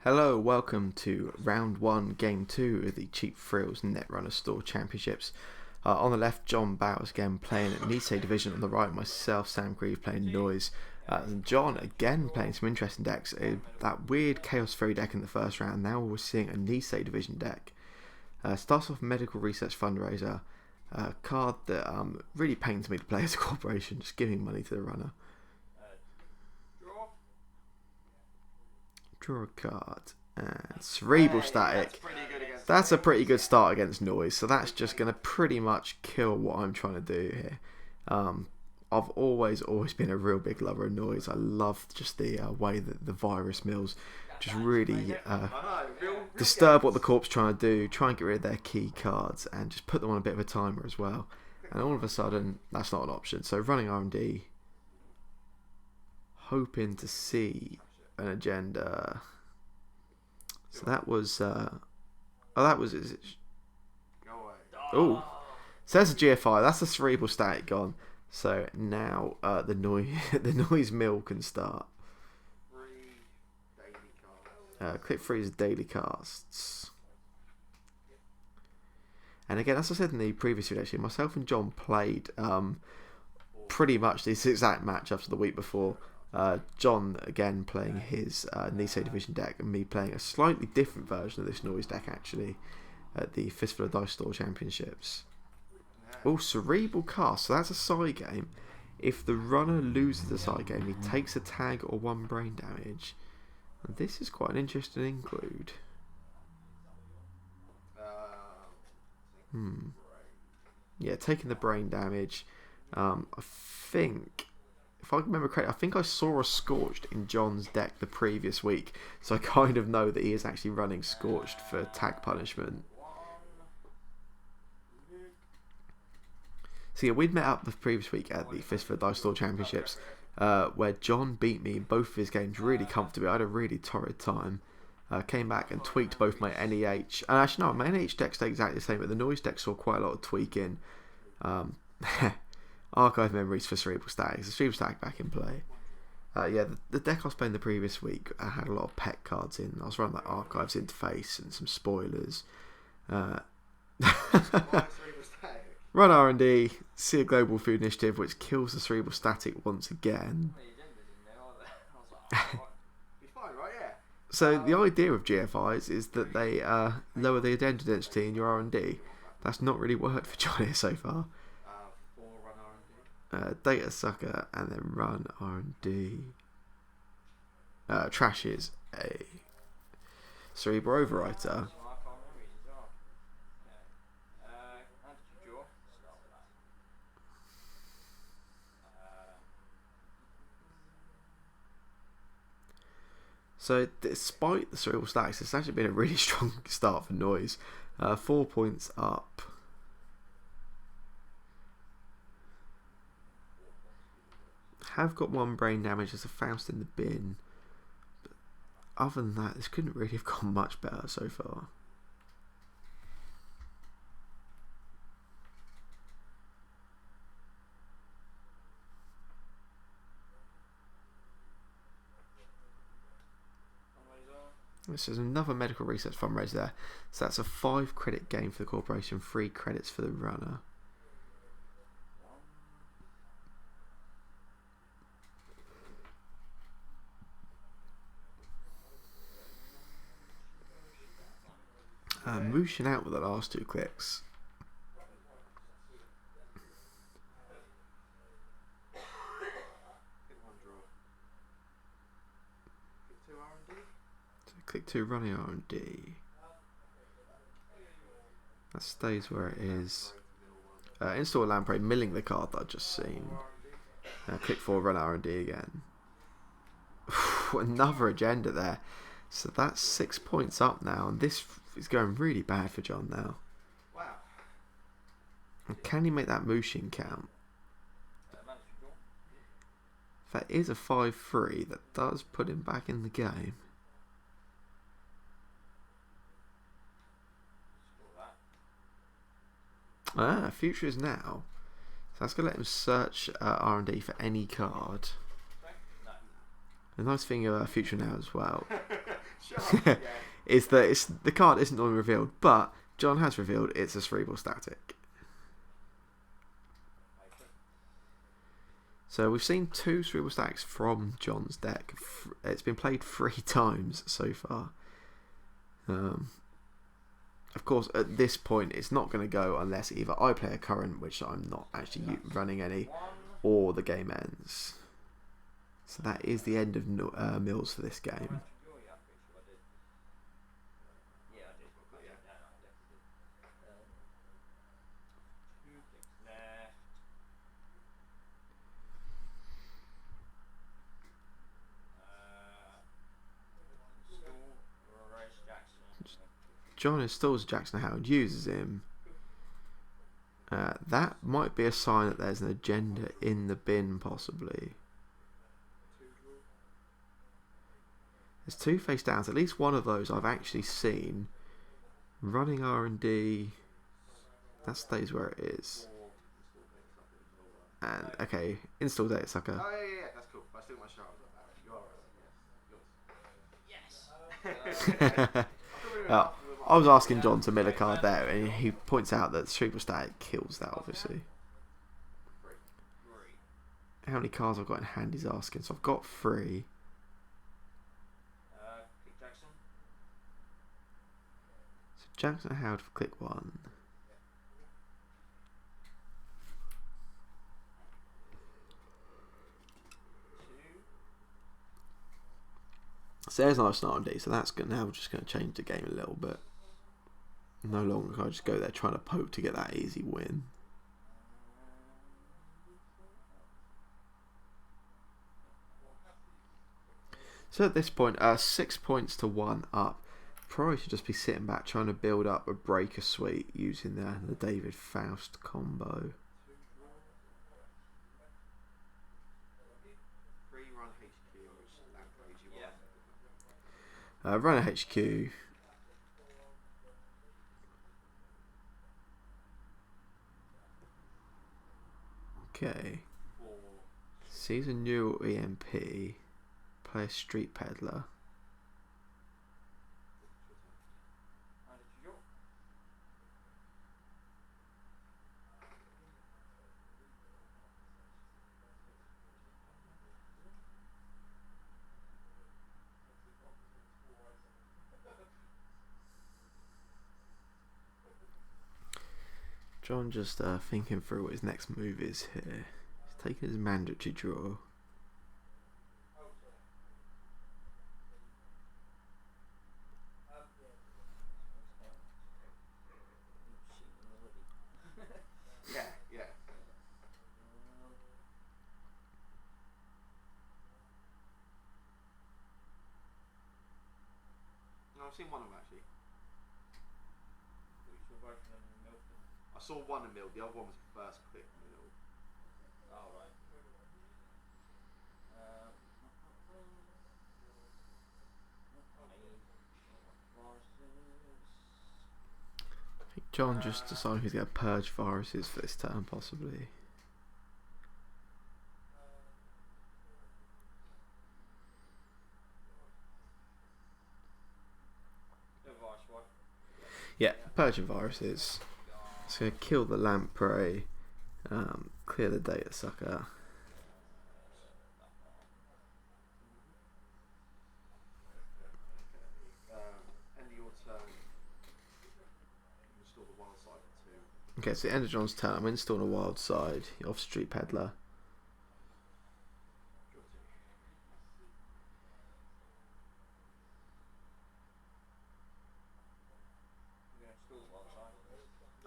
Hello, welcome to round 1, game 2 of the Cheap Thrills Netrunner Store Championships. On the left, John Bowers again playing at Nisei Division. On the right, myself, Sam Grieve, playing Noise. And John again playing some interesting decks. That weird Chaos Fairy deck in the first round. Now we're seeing a Nisei Division deck. Starts off Medical Research Fundraiser. A card that really pains me to play as a corporation, just giving money to the runner. Draw a card. And Cerebral Static. That's a pretty good start against Noise, so that's just going to pretty much kill what I'm trying to do here. I've always been a real big lover of Noise. I love just the way that the virus mills just really disturb what the corp's trying to do, try and get rid of their key cards, and just put them on a bit of a timer as well. And all of a sudden, that's not an option. So running R&D, hoping to see an agenda. So that was oh, says a GFI. That's the Cerebral Static gone. So now the noise mill can start. Click freeze daily casts. And again, as I said in the previous video, actually, myself and John played pretty much these exact matchups of the week before. John again playing his Nisei Division deck, and me playing a slightly different version of this Noise deck actually at the Fistful of Dice Store Championships. Oh, Cerebral Cast, so that's a side game. If the runner loses the side game, he takes a tag or 1 brain damage. And this is quite an interesting include. Yeah, taking the brain damage. I think, if I remember correctly, I think I saw a Scorched in John's deck the previous week, so I kind of know that he is actually running Scorched for tag punishment. So yeah, we'd met up the previous week at the Fistful of Dice Store Championships, where John beat me in both of his games really comfortably. I had a really torrid time. Came back and tweaked both my NEH. And actually, no, my NEH deck stayed exactly the same, but the Noise deck saw quite a lot of tweaking. Archive memories for Cerebral Static. So Cerebral Static back in play. Yeah, the deck I was playing the previous week, I had a lot of pet cards in. I was running that Archives interface and some spoilers. Run R&D, see a Global Food Initiative, which kills the Cerebral Static once again. So the idea of GFIs is that they lower the agenda density in your R&D. That's not really worked for John here so far. Data Sucker and then run R&D. Trashes a Cerebral Overwriter. So despite the Cerebral Stacks, it's actually been a really strong start for Noise. 4 points up. Have got 1 brain damage as a Faust in the bin. But other than that, this couldn't really have gone much better so far. This is another Medical Research Fundraiser there. So that's a 5 credit gain for the corporation, 3 credits for the runner. Mooshing out with the last 2 clicks. Click 2, running R&D. That stays where it is. Install Lamprey, milling the card that I've just seen. Click 4, run R&D again. Another agenda there. So that's 6 points up now, and this is going really bad for John now. And can he make that Mushin count? That is a 5-3. That does put him back in the game. Future is now. So that's going to let him search R&D for any card. The nice thing about Future now as well is that the card isn't normally revealed, but John has revealed it's a Cerebral Static. So we've seen 2 Cerebral Stacks from John's deck. It's been played 3 times so far. Of course, at this point, it's not going to go unless either I play a current, which I'm not actually running any, or the game ends. So that is the end of mills for this game. John installs Jackson Howard, uses him. That might be a sign that there's an agenda in the bin, possibly. There's 2 face downs. At least one of those I've actually seen. Running R&D. That stays where it is. And, okay, install data sucker. Oh, yeah, that's cool. I still my shower. Yours. Yes. I was asking John to mill a card there, and he points out that Cerebral Static kills that, obviously. How many cards I've got in hand, he's asking. So I've got 3. So Jackson Howard for click 1. So there's another Snarl D, so that's now just going to change the game a little bit. No longer can I just go there trying to poke to get that easy win. So at this point, 6 points to 1 up. Probably should just be sitting back trying to build up a breaker suite using the David Faust combo. Run a HQ. Okay. Sees a new EMP. Play a Street Peddler. John just thinking through what his next move is here. He's taking his mandatory draw. Yeah. No, I've seen one of them actually. I saw one in mill, the other one was the first quick mill. Oh, right. I think John just decided he's going to purge viruses for this turn, possibly. Yeah, purging viruses. It's going to kill the lamprey, clear the data sucker. End of your turn. Install the wild side for 2. Okay, so the end of John's turn, I'm installing a wild side off Street Peddler.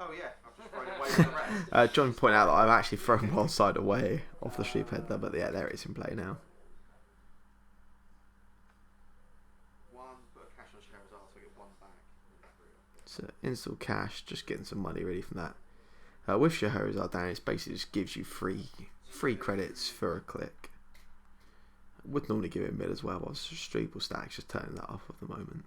Oh yeah, I've just thrown it away from the rest. John pointed out that I've actually thrown wild side away off the Street Peddler, but yeah, there it is in play now. One, put a cash on Scheherazade, so I get 1 back. So install cash, just getting some money really from that. With Scheherazade down, it basically just gives you free credits for a click. Would normally give it a mid as well, but Streeple Stack's just turning that off at the moment.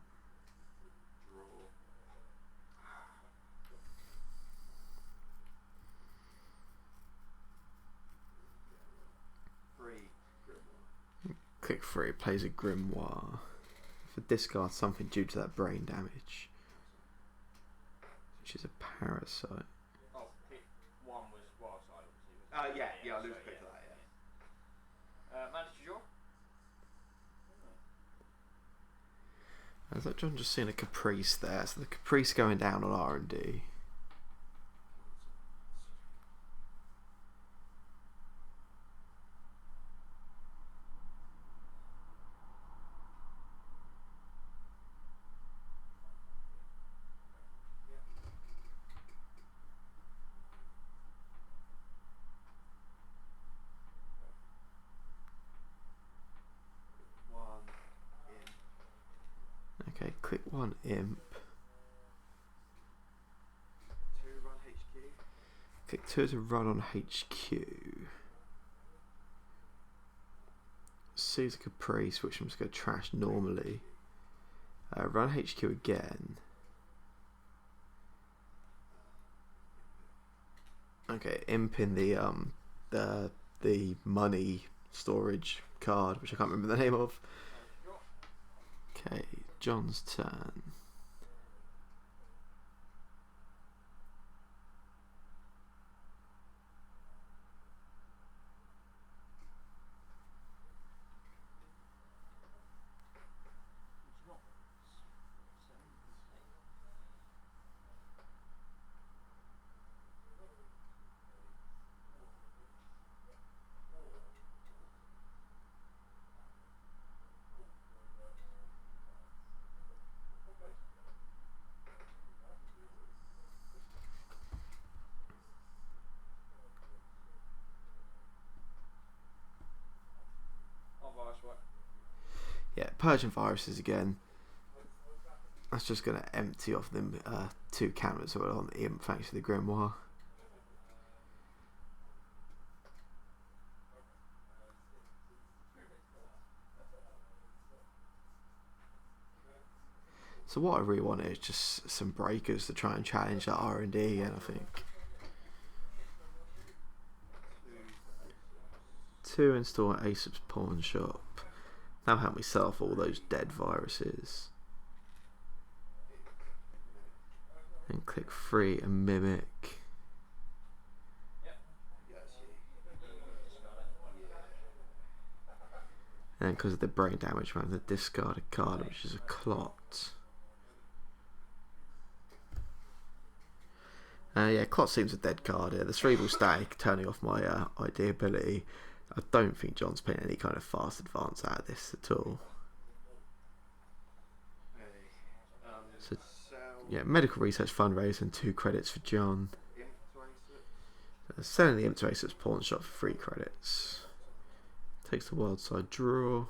Click 3, plays a Grimoire for discard something due to that brain damage, which is a parasite. Oh, hit 1 was wild side, obviously. I lose pick for that, Managed to draw? As that John just seen a Caprice there, so the Caprice going down on R&D. Okay, click 1 imp. 2 run HQ. Click 2 to run on HQ. Caesar Caprice, which I'm just going to trash normally. Run HQ again. Okay, imp in the money storage card, which I can't remember the name of. Okay, John's turn. Yeah, Persian viruses again. That's just going to empty off them 2 counters on the imp thanks to the Grimoire. So what I really want is just some breakers to try and challenge that R&D again, I think. 2 install Aesop's Pawn Shop. That'll help me sell off all those dead viruses. And click 3 and mimic. And because of the brain damage, I'm going to discard a card, which is a clot. Yeah, clot seems a dead card here. The cerebral static turning off my ID ability. I don't think John's playing any kind of fast advance out of this at all. So, yeah, medical research fundraiser and 2 credits for John. Selling the Imp to Aesop's Pawn Shop for 3 credits. Takes the wild side draw.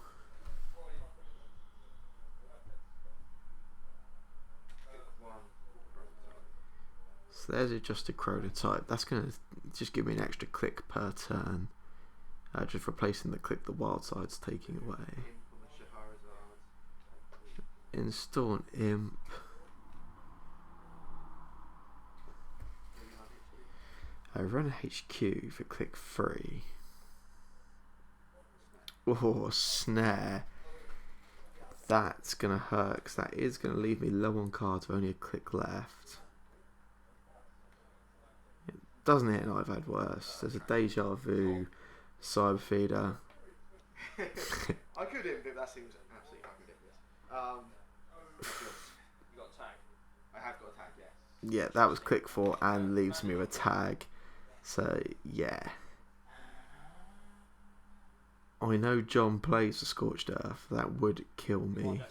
So there's adjusted chronotype. That's going to just give me an extra click per turn. Just replacing the click the wild side's taking away. Install an imp. Run HQ for click 3. Oh, snare. That's going to hurt because that is going to leave me low on cards with only a click left. It doesn't hit, and I've had worse. There's a Deja Vu. Cyber feeder. I could imp it, that seems absolutely fucking ridiculous. You got a tag? I have got a tag, yes. Yeah, that was click 4 and leaves me with a tag. So, yeah. I know John plays the Scorched Earth. That would kill me.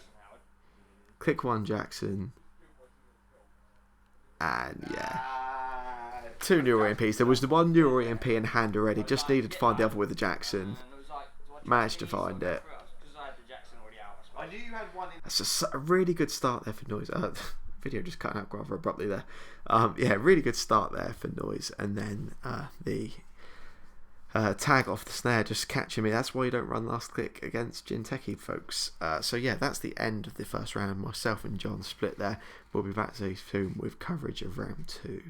Click 1 Jackson. And, yeah. 2 Neural EMPs. There was the 1 Neural EMP in hand already. Just needed to find the other with the Jackson. Managed to find it. I knew you had one in. That's a really good start there for Noise. Video just cut out rather abruptly there. Yeah, really good start there for Noise. And then the tag off the snare just catching me. That's why you don't run last click against Jinteki, folks. So yeah, that's the end of the first round. Myself and John split there. We'll be back to soon with coverage of round 2.